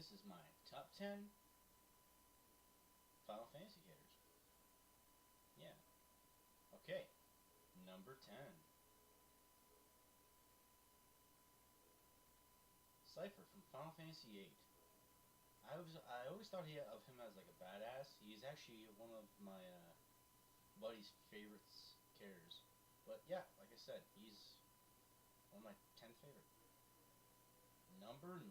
this is my top 10 Final Fantasy characters. Yeah. Okay. Number 10. Seifer from Final Fantasy VIII. I always thought of him as like a badass. He's actually one of my buddy's favorites characters. But yeah, like I said, he's one of my 10 favorite. Number 9.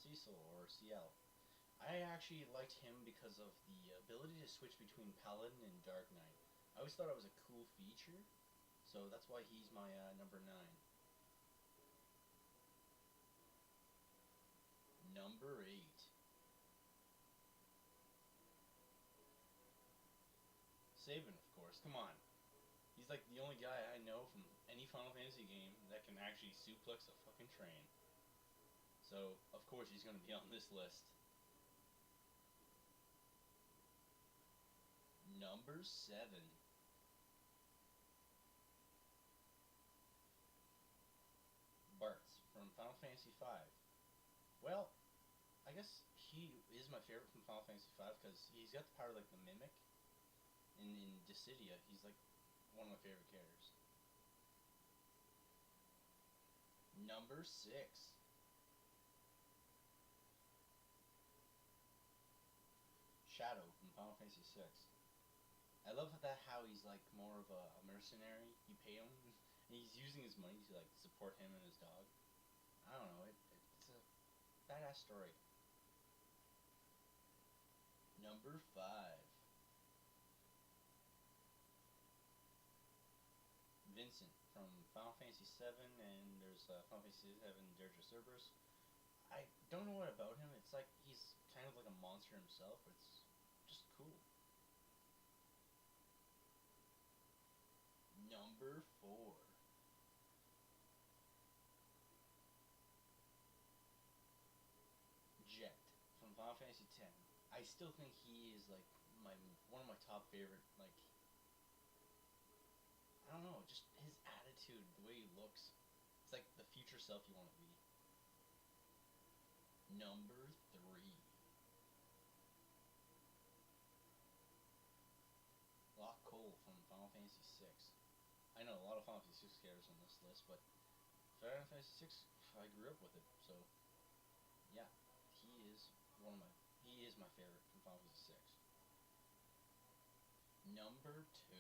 Cecil or CL. I actually liked him because of the ability to switch between Paladin and Dark Knight. I always thought it was a cool feature, so that's why he's my number 9. Number 8. Sabin, of course. Come on. He's like the only guy I know from any Final Fantasy game that can actually suplex a fucking train. So, of course, he's going to be on this list. Number 7. Bartz from Final Fantasy V. Well, I guess he is my favorite from Final Fantasy V because he's got the power like the Mimic. In Dissidia, he's like one of my favorite characters. Number 6. Shadow from Final Fantasy VI. I love how he's like more of a mercenary. You pay him, and he's using his money to like support him and his dog. I don't know. It's a badass story. Number 5. Vincent from Final Fantasy VII, and there's Final Fantasy VII Dirge of Cerberus. I don't know what about him. It's like he's kind of like a monster himself, but it's just cool. Number 4. Jecht from Final Fantasy X. I still think he is like one of my top favorite. Like, I don't know, just his attitude, the way he looks. It's like the future self you want to be. Number 3. Locke from Final Fantasy VI. I know a lot of Final Fantasy VI characters on this list, but Final Fantasy VI, I grew up with it, so yeah, he is my favorite from Final Fantasy VI. Number 2.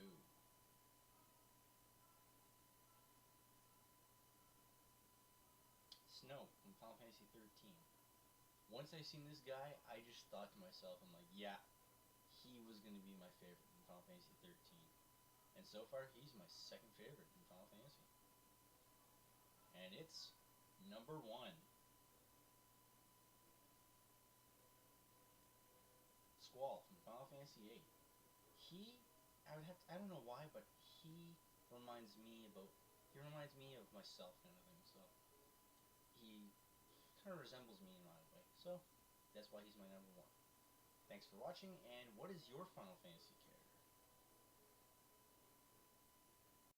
Snow from Final Fantasy 13. Once I seen this guy, I just thought to myself, I'm like, yeah, he was going to be my favorite in Final Fantasy 13. And so far, he's my second favorite in Final Fantasy. And it's number 1. Squal from Final Fantasy VIII. I don't know why, but he reminds me of myself kind of thing, so he kind of resembles me in a way, so that's why he's my number 1. Thanks for watching, and what is your Final Fantasy